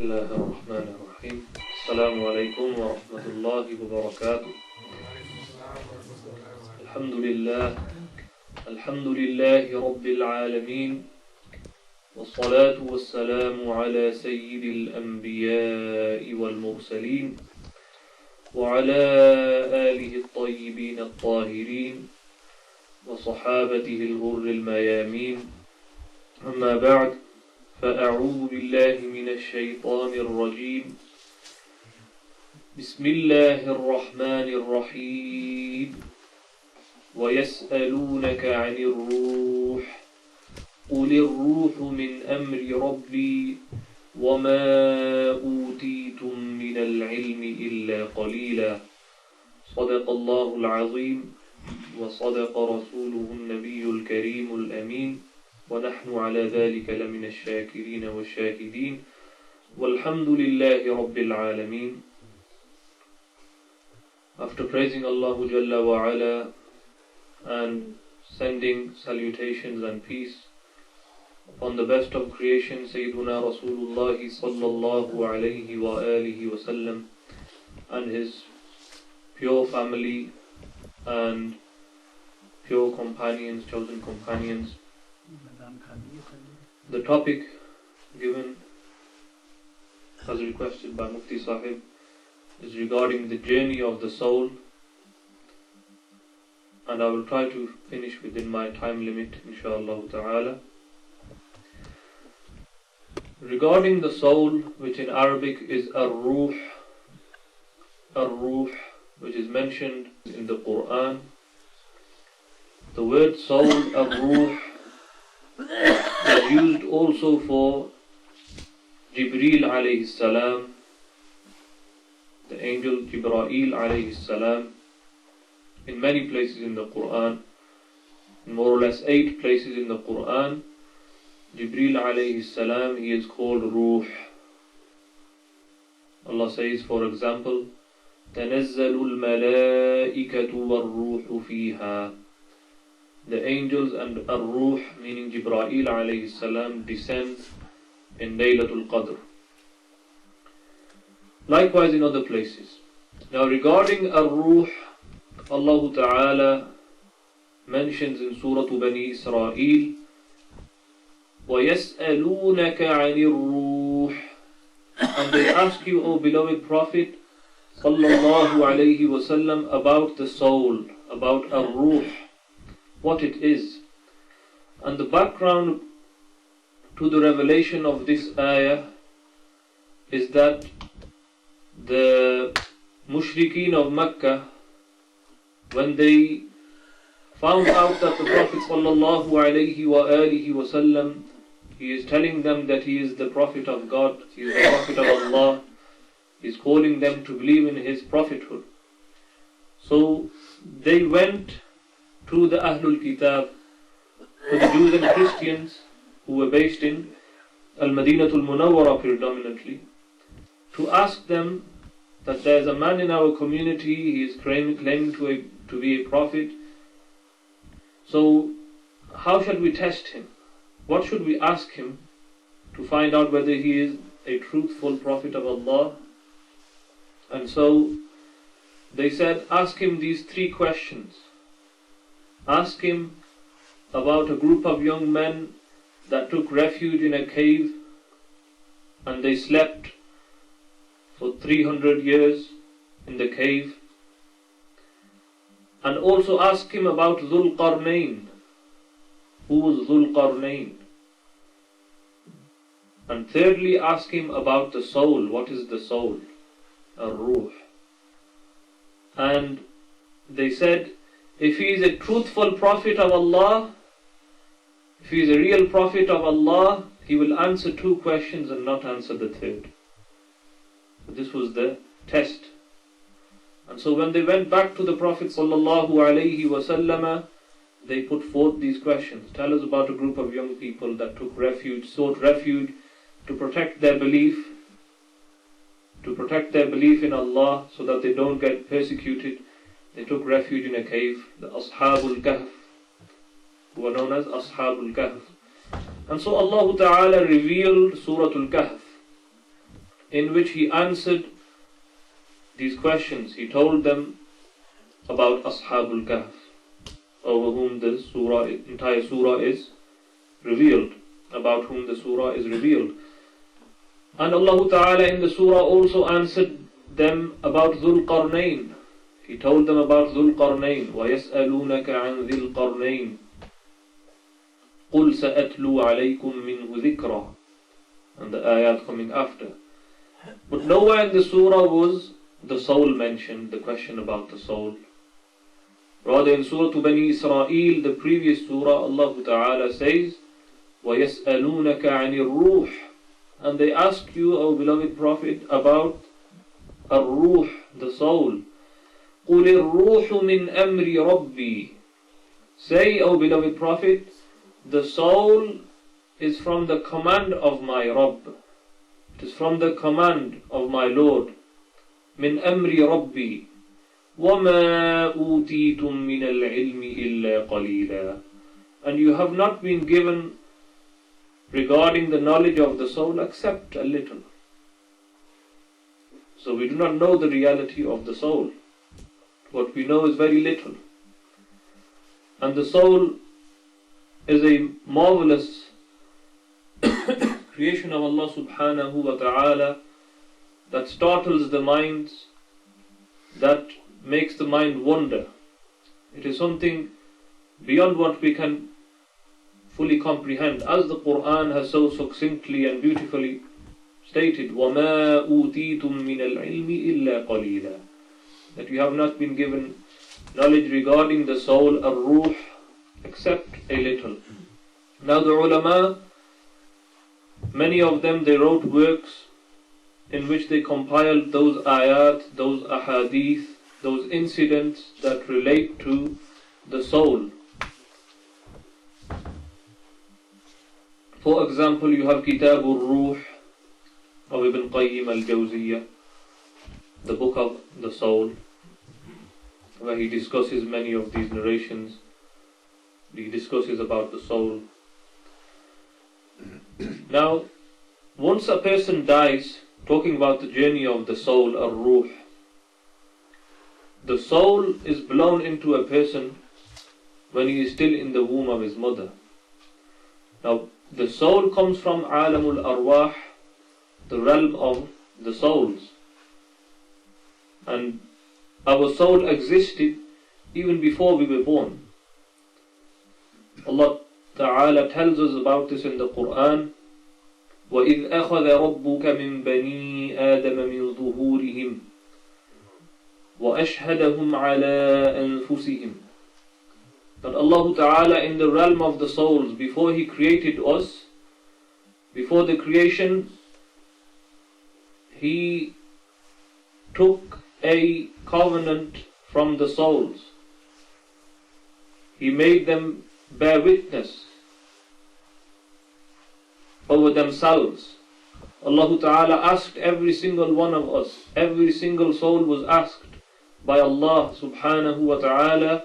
الله الرحمن الرحيم. السلام عليكم ورحمة الله وبركاته. الحمد لله رب العالمين، والصلاة والسلام على سيد الأنبياء والمرسلين وعلى آله الطيبين الطاهرين وصحابته الغر الميامين. أما بعد، فأعوذ بالله من الشيطان الرجيم. بسم الله الرحمن الرحيم. ويسألونك عن الروح قل الروح من أمر ربي وما أوتيتم من العلم إلا قليلا. صدق الله العظيم وصدق رسوله النبي الكريم الأمين، ونحن على ذلك لمن الشاكرين والشاهدين، والحمد لله رب العالمين. After praising Allah Jalla wa Ala and sending salutations and peace upon the best of creation, Sayyiduna Rasulullah sallallahu alayhi wa alihi wa sallam, and his pure family and pure companions, chosen companions. The topic given as requested by Mufti Sahib is regarding the journey of the soul, and I will try to finish within my time limit, inshallah ta'ala. Regarding the soul, which in Arabic is Rooh, which is mentioned in the Quran. The word soul, Rooh, is used also for Jibreel alayhi salam, the angel Jibreel alayhi salam, in many places in the Quran, in more or less 8 places in the Quran. Jibreel alayhi salam, he is called Rooh. Allah says, for example, تَنَزَّلُ الْمَلَائِكَةُ وَالرُّوحُ فِيهَا. The angels and Ar-Ruh, meaning Jibreel alayhi salam, descend in Laylatul Qadr. Likewise in other places. Now regarding Ar-Ruh, Allah Ta'ala mentions in Surah Bani Israel, وَيَسْأَلُونَكَ عَنِ الرُّوحِ. And they ask you, O beloved Prophet sallallahu alayhi wa sallam, about the soul, about Ar-Ruh, what it is. And the background to the revelation of this ayah is that the mushrikeen of Mecca, when they found out that the Prophet sallallahu alayhi wa alihi wa sallam, he is telling them that he is the Prophet of God, he is the Prophet of Allah, he is calling them to believe in his prophethood. So they went to the Ahlul Kitab, to the Jews and Christians who were based in Al-Madinatul Munawwara predominantly, to ask them that there is a man in our community, he is claiming to be a prophet. So how shall we test him? What should we ask him to find out whether he is a truthful prophet of Allah? And so they said, ask him these 3 questions. Ask him about a group of young men that took refuge in a cave and they slept for 300 years in the cave. And also ask him about Dhul Qarnayn. Who was Dhul Qarnayn? And thirdly, ask him about the soul. What is the soul? Ar-Ruh. And they said, if he is a truthful prophet of Allah, if he is a real prophet of Allah, he will answer 2 questions and not answer the third. This was the test. And so when they went back to the Prophet sallallahu alayhi wa sallam, they put forth these questions. Tell us about a group of young people that sought refuge to protect their belief in Allah so that they don't get persecuted. They took refuge in a cave, the Ashabul Kahf, who are known as Ashabul Kahf. And so Allah Ta'ala revealed Surah Al-Kahf. in which he answered these questions. He told them about Ashabul Kahf, over whom the entire surah is revealed, about whom the surah is revealed. And Allah Ta'ala in the surah also answered them about Dhul Qarnayn. He told them about Dhul Qarnayn. وَيَسْأَلُونَكَ عَنْ ذِي الْقَرْنَيْنِ قُلْ سَأَتْلُو عَلَيْكُمْ مِنْهُ ذِكْرًا. And the ayat coming after. But nowhere in the surah was the soul mentioned, the question about the soul. Rather in Surah Bani Israel, the previous surah, Allah Ta'ala says, وَيَسْأَلُونَكَ عَنِ الرُّوحِ. And they ask you, O beloved Prophet, about الرُّوح, the soul. قُلِ الرُّوحُ مِنْ أَمْرِ رَبِّي. Say, O beloved Prophet, the soul is from the command of my Rabb. It is from the command of my Lord. مِنْ أَمْرِ رَبِّي. وَمَا أُوتِيتُم مِّنَ الْعِلْمِ إِلَّا قَلِيلًا. And you have not been given regarding the knowledge of the soul except a little. So we do not know the reality of the soul. What we know is very little. And the soul is a marvelous creation of Allah subhanahu wa ta'ala that startles the minds, that makes the mind wonder. It is something beyond what we can fully comprehend, as the Quran has so succinctly and beautifully stated, وَمَا أُوتِيتُم مِّنَ الْعِلْمِ إِلَّا قَلِيلًا. That you have not been given knowledge regarding the soul, Rooh, except a little. Now the ulama, many of them, they wrote works in which they compiled those ayat, those ahadith, those incidents that relate to the soul. For example, you have Kitab al-Rooh of Ibn Qayyim al-Jawziyah, the book of the soul, where he discusses many of these narrations. He discusses about the soul. Now, once a person dies, talking about the journey of the soul, Rooh, the soul is blown into a person when he is still in the womb of his mother. Now, the soul comes from Alamul Arwah, the realm of the souls. And our soul existed even before we were born. Allah Ta'ala tells us about this in the Quran. وَإِذْ أَخَذَ رَبُّكَ مِنْ بَنِي آدَمَ مِنْ ظُهُورِهِمْ وَأَشْهَدَهُمْ عَلَىٰ أَنفُسِهِمْ. That Allah Ta'ala in the realm of the souls, before He created us, before the creation, He took a covenant from the souls. He made them bear witness over themselves. Allah Ta'ala asked every single one of us, every single soul was asked by Allah Subhanahu wa Ta'ala,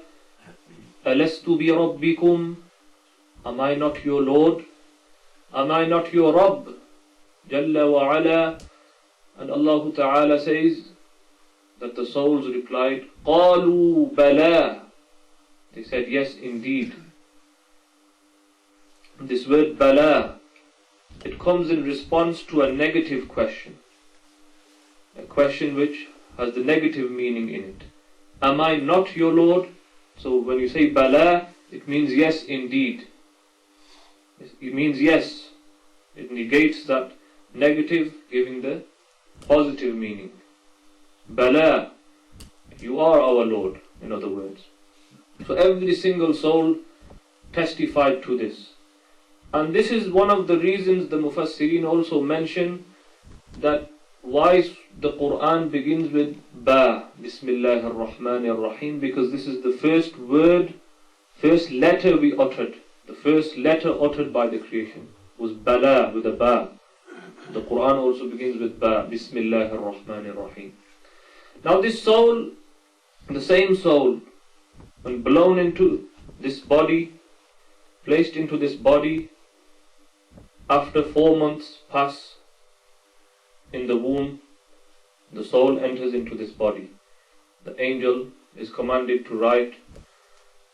Alastu bi Rabbikum? Am I not your Lord? Am I not your Rabb? Jalla wa Ala. And Allah Ta'ala says that the souls replied, Qalu bala. They said, yes, indeed. This word bala, it comes in response to a negative question. A question which has the negative meaning in it. Am I not your Lord? So when you say bala, it means yes, indeed. It means yes. It negates that negative, giving the positive meaning. Bala, you are our Lord, in other words. So every single soul testified to this. And this is one of the reasons the Mufassirin also mention that why the Quran begins with Ba, Bismillah ar-Rahman ar-Rahim, because this is the first word, first letter we uttered. The first letter uttered by the creation was Bala, with a Ba. The Quran also begins with Ba, Bismillah ar-Rahman ar-Rahim. Now this soul, the same soul, when blown into this body, placed into this body, after 4 months pass, in the womb, the soul enters into this body. The angel is commanded to write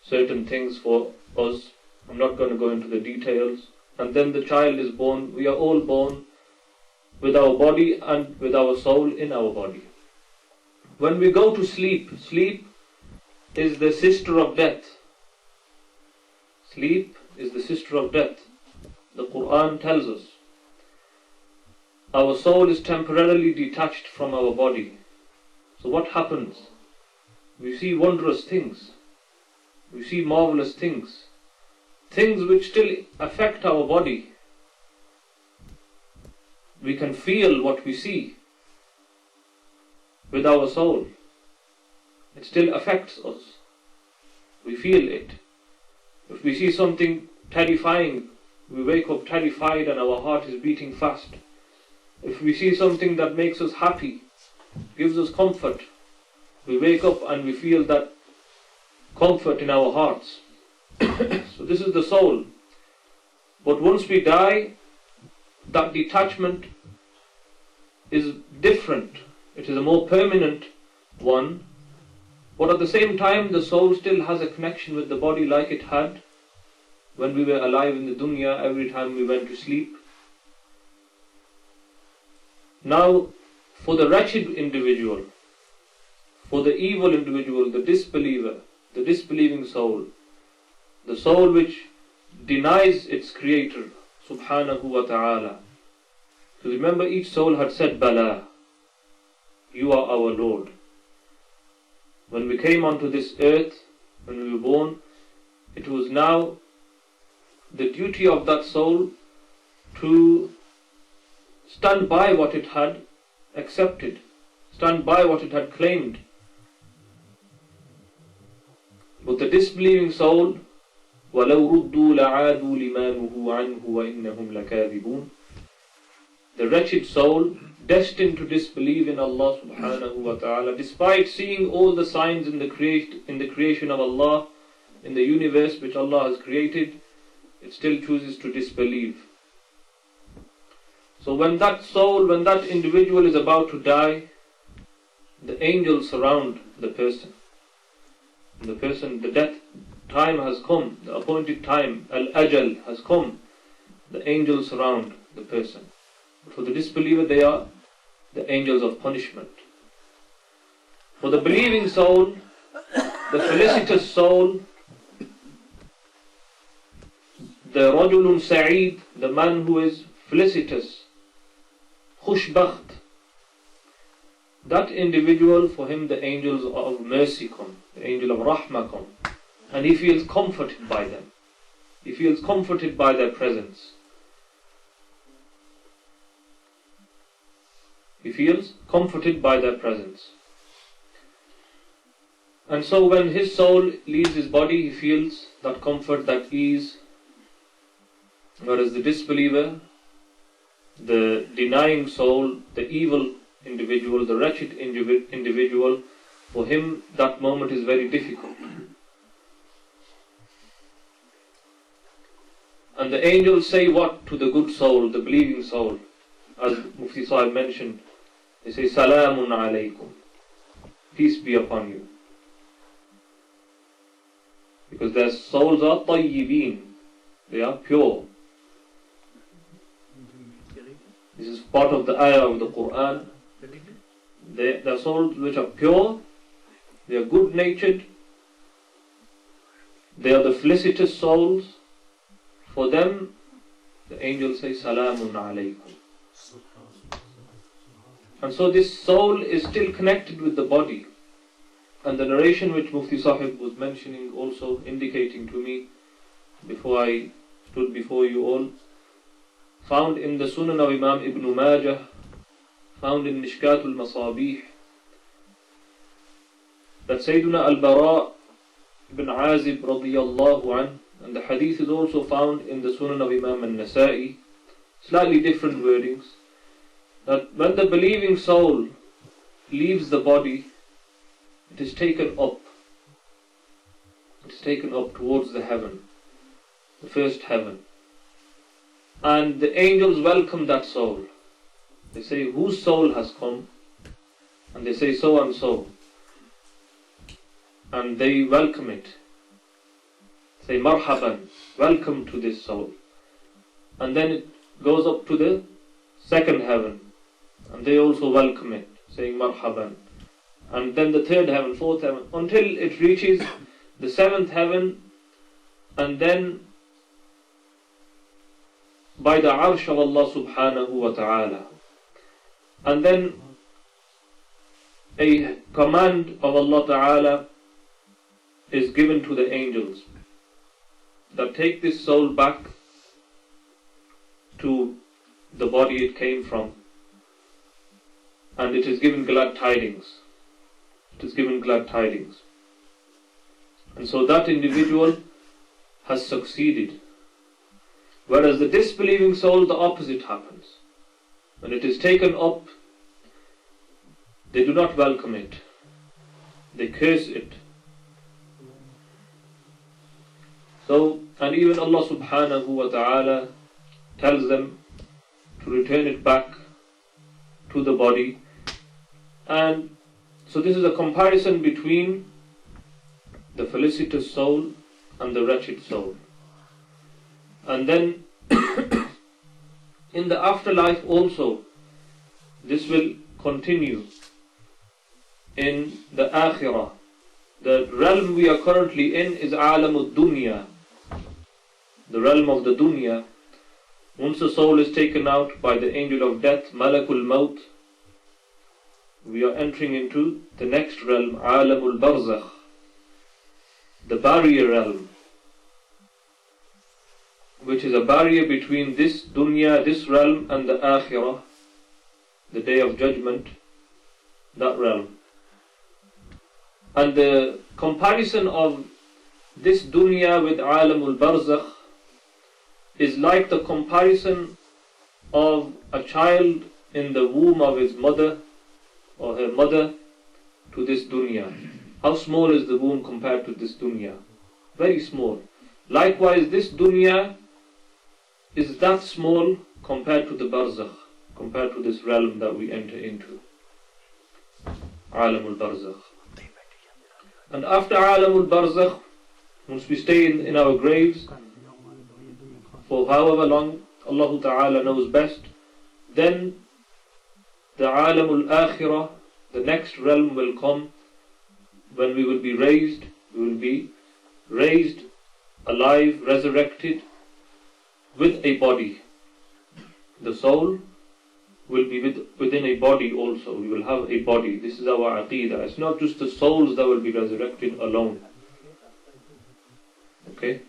certain things for us. I'm not going to go into the details. And then the child is born. We are all born with our body and with our soul in our body. When we go to sleep, sleep is the sister of death. Sleep is the sister of death. The Quran tells us our soul is temporarily detached from our body. So what happens? We see wondrous things. We see marvelous things. Things which still affect our body. We can feel what we see with our soul. It still affects us. We feel it. If we see something terrifying, we wake up terrified and our heart is beating fast. If we see something that makes us happy, gives us comfort, we wake up and we feel that comfort in our hearts. So this is the soul. But once we die, that detachment is different. It is a more permanent one. But at the same time, the soul still has a connection with the body like it had when we were alive in the dunya, every time we went to sleep. Now, for the wretched individual, for the evil individual, the disbeliever, the disbelieving soul, the soul which denies its creator, subhanahu wa ta'ala. So remember, each soul had said, Bala, you are our Lord. When we came onto this earth, when we were born, it was now the duty of that soul to stand by what it had accepted, stand by what it had claimed. But the disbelieving soul, وَلَوْ رُدُّوا لَعَادُوا لِمَا نُهُوا عَنْهُ وَإِنَّهُمْ لَكَاذِبُونَ. The wretched soul, destined to disbelieve in Allah subhanahu wa ta'ala, despite seeing all the signs in the creation of Allah, in the universe which Allah has created, it still chooses to disbelieve. So when that soul, when that individual is about to die, the angels surround the person. The death time has come, the appointed time, al-ajal has come. The angels surround the person. But for the disbeliever, they are the angels of punishment. For the believing soul, the felicitous soul, the rajulun sa'id, the man who is felicitous, khushbakht, that individual, for him the angels of mercy come, the angel of rahmah come, and he feels comforted by them. He feels comforted by their presence. He feels comforted by their presence. And so when his soul leaves his body, he feels that comfort, that ease. Whereas the disbeliever, the denying soul, the evil individual, the wretched individual, for him that moment is very difficult. And the angels say what to the good soul, the believing soul? As Mufti Sahib mentioned, they say, Salamun alaykum. Peace be upon you. Because their souls are tayyibeen. They are pure. This is part of the ayah of the Quran. They are souls which are pure. They are good-natured. They are the felicitous souls. For them, the angels say, Salamun alaykum. And so this soul is still connected with the body. And the narration which Mufti Sahib was mentioning, also indicating to me before I stood before you all, found in the Sunan of Imam Ibn Majah, found in Mishkatul Masabih, that Sayyiduna Al-Bara ibn Azib radiyallahu anhu, and the hadith is also found in the Sunan of Imam Al-Nasa'i, slightly different wordings, that when the believing soul leaves the body, it is taken up. It is taken up towards the heaven, the first heaven. And the angels welcome that soul. They say, whose soul has come? And they say, so and so. And they welcome it. Say, marhaban, welcome to this soul. And then it goes up to the second heaven. And they also welcome it, saying marhaban. And then the third heaven, fourth heaven, until it reaches the seventh heaven. And then by the arsh of Allah subhanahu wa ta'ala. And then a command of Allah ta'ala is given to the angels that take this soul back to the body it came from, and it is given glad tidings. It is given glad tidings. And so that individual has succeeded. Whereas the disbelieving soul, the opposite happens. When it is taken up, they do not welcome it. They curse it. So, and even Allah subhanahu wa ta'ala tells them to return it back to the body. And so this is a comparison between the felicitous soul and the wretched soul. And then in the afterlife also, this will continue in the akhirah. The realm we are currently in is alamud dunya, the realm of the dunya. Once the soul is taken out by the angel of death, malakul maut, we are entering into the next realm, alamul barzakh, the barrier realm, which is a barrier between this dunya, this realm, and the akhirah, the day of judgment, that realm. And the comparison of this dunya with alamul barzakh is like the comparison of a child in the womb of his mother or her mother to this dunya. How small is the womb compared to this dunya? Very small. Likewise, this dunya is that small compared to the barzakh, compared to this realm that we enter into, alamul barzakh. And after alamul barzakh, once we stay in our graves for however long Allah Ta'ala knows best, then the alamul akhirah, the next realm will come, when we will be raised. We will be raised alive, resurrected with a body. The soul will be within a body also. We will have a body. This is our aqeedah. It's not just the souls that will be resurrected alone. Okay?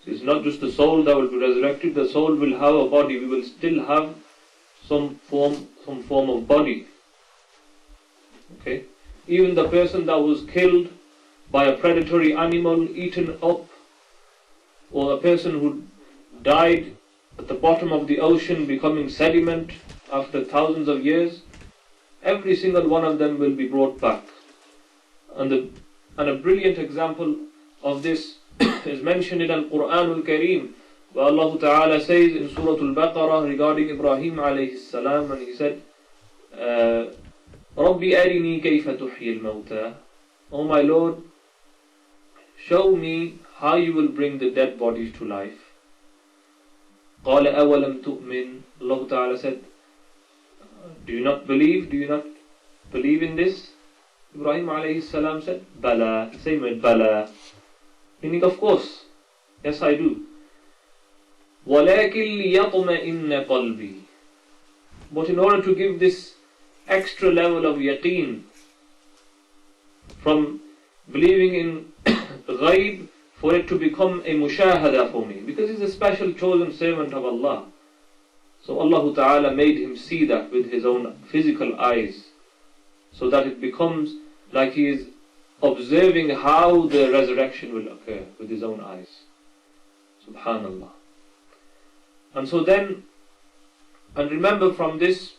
So it's not just the soul that will be resurrected. The soul will have a body. We will still have some form of body. Okay? Even the person that was killed by a predatory animal, eaten up, or a person who died at the bottom of the ocean becoming sediment after thousands of years, every single one of them will be brought back. And a brilliant example of this is mentioned in Al-Quran Al-Kareem, where Allah Ta'ala says in Surah Al-Baqarah regarding Ibrahim alayhi salam, and he said, Rabbi arini kayfa tuhyi al-mawta. Oh my Lord, show me how you will bring the dead bodies to life. قال أولم تؤمن. Allah Ta'ala said, do you not believe? Do you not believe in this? Ibrahim alayhi salam said, Bala. Same with Bala. Meaning, of course, yes I do. وَلَكِنْ لِيَطْمَئِنَّ قَلْبِي. But in order to give this extra level of yaqeen, from believing in ghaib, for it to become a mushahada for me, because he's a special chosen servant of Allah. So Allah Ta'ala made him see that with his own physical eyes, so that it becomes like he is observing how the resurrection will occur with his own eyes. Subhanallah. And so then, and remember from this,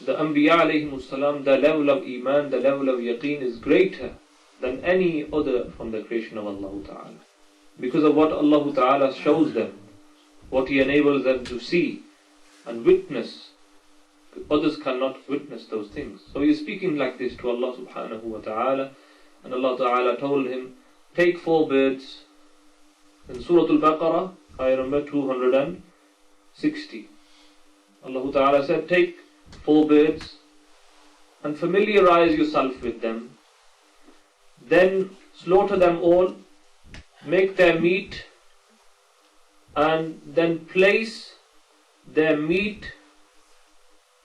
the Anbiya alayhimus salam, the level of Iman, the level of Yaqeen is greater than any other from the creation of Allah Ta'ala. Because of what Allah Ta'ala shows them, what He enables them to see and witness Others cannot witness those things. So he is speaking like this to Allah subhanahu wa ta'ala. And Allah ta'ala told him, take 4 birds. In Surah Al-Baqarah, ayah number 260. Allah ta'ala said, take 4 birds and familiarize yourself with them. Then slaughter them all, make their meat, and then place their meat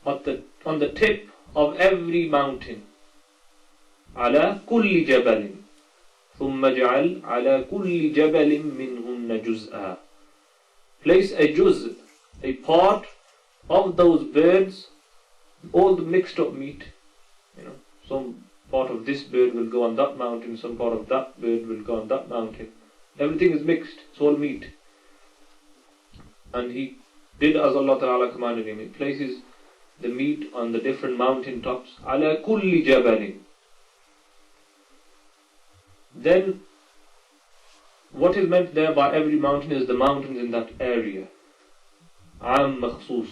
on the tip of every mountain. على كل جبل ثم اجعل على كل جبل منهن جزءا. Place a juz, a part of those birds, all the mixed up meat. Some part of this bird will go on that mountain, some part of that bird will go on that mountain. Everything is mixed, it's all meat. And he did as Allah Ta'ala commanded him. He places the meat on the different mountain tops. على كل جبل. Then, what is meant there by every mountain is the mountains in that area. عام مخصوص.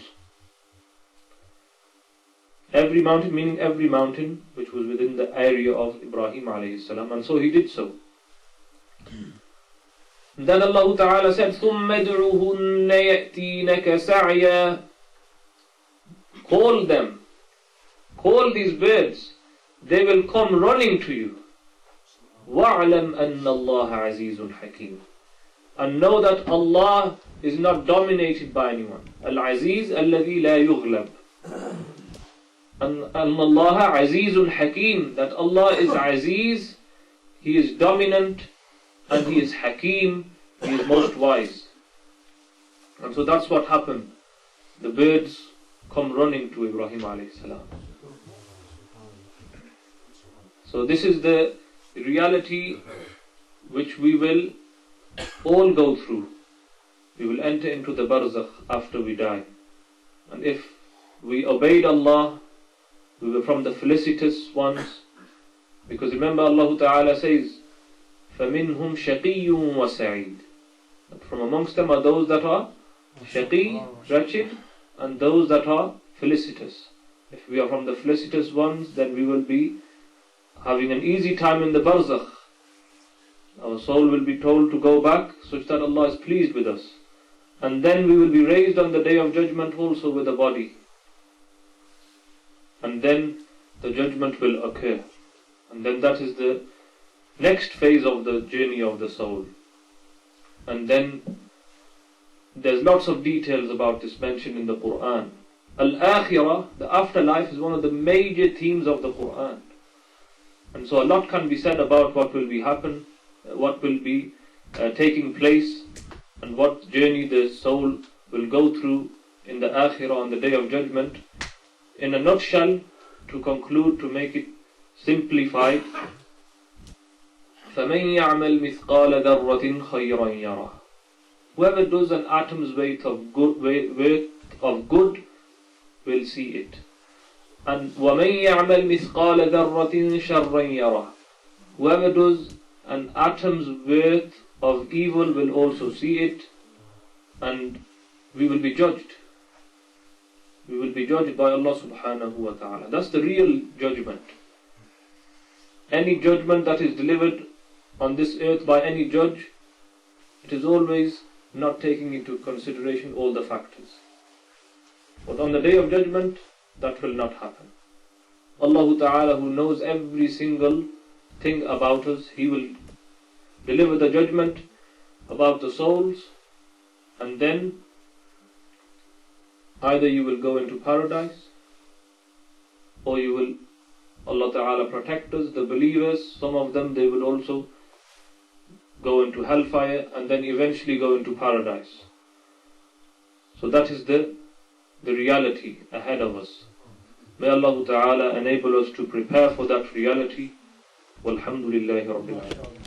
Every mountain meaning every mountain which was within the area of Ibrahim alayhi salam, and so he did so. Then Allah Ta'ala said, ثُمَّ ادْعُهُنَّ يَأْتِينَكَ سَعْيًا. Call them. Call these birds. They will come running to you. وَاعْلَمْ أَنَّ اللَّهَ عَزِيزٌ حَكِيمٌ. And know that Allah is not dominated by anyone. Al-Aziz الَّذِي لَا يُغْلَبْ. And Allah Azizun Hakim, that Allah is Aziz, He is dominant, and He is Hakim, He is most wise. And so that's what happened. The birds come running to Ibrahim alayhi salam. So this is the reality which we will all go through. We will enter into the barzakh after we die. And if we obeyed Allah, we were from the felicitous ones. Because remember Allah Ta'ala says, فَمِنْهُمْ شَقِيٌّ وَسَعِيدٌ. From amongst them are those that are shaqi, wretched, and those that are felicitous. If we are from the felicitous ones, then we will be having an easy time in the barzakh. Our soul will be told to go back such that Allah is pleased with us. And then we will be raised on the day of judgment also with a body. And then the judgment will occur. And then that is the next phase of the journey of the soul. And then there's lots of details about this mentioned in the Quran. Al-Akhirah, the afterlife, is one of the major themes of the Quran. And so a lot can be said about what will be taking place, and what journey the soul will go through in the Akhirah on the day of judgment. In a nutshell, to conclude, to make it simplified, فَمَنْ يَعْمَلْ مِثْقَالَ ذَرَّةٍ خَيْرًا يَرَهُ. Whoever does an atom's weight of good will see it. And وَمَنْ يَعْمَلْ مِثْقَالَ ذَرَّةٍ شَرًّا يَرَهُ. Whoever does an atom's worth of evil will also see it, and we will be judged. We will be judged by Allah subhanahu wa ta'ala. That's the real judgment. Any judgment that is delivered on this earth by any judge, it is always not taking into consideration all the factors. But on the day of judgment, that will not happen. Allah ta'ala, who knows every single thing about us, He will deliver the judgment about the souls, and then either you will go into paradise, or you will, Allah Ta'ala protect us, the believers, some of them, they will also go into hellfire and then eventually go into paradise. So that is the reality ahead of us. May Allah Ta'ala enable us to prepare for that reality. Walhamdulillahi Rabbil Alamin.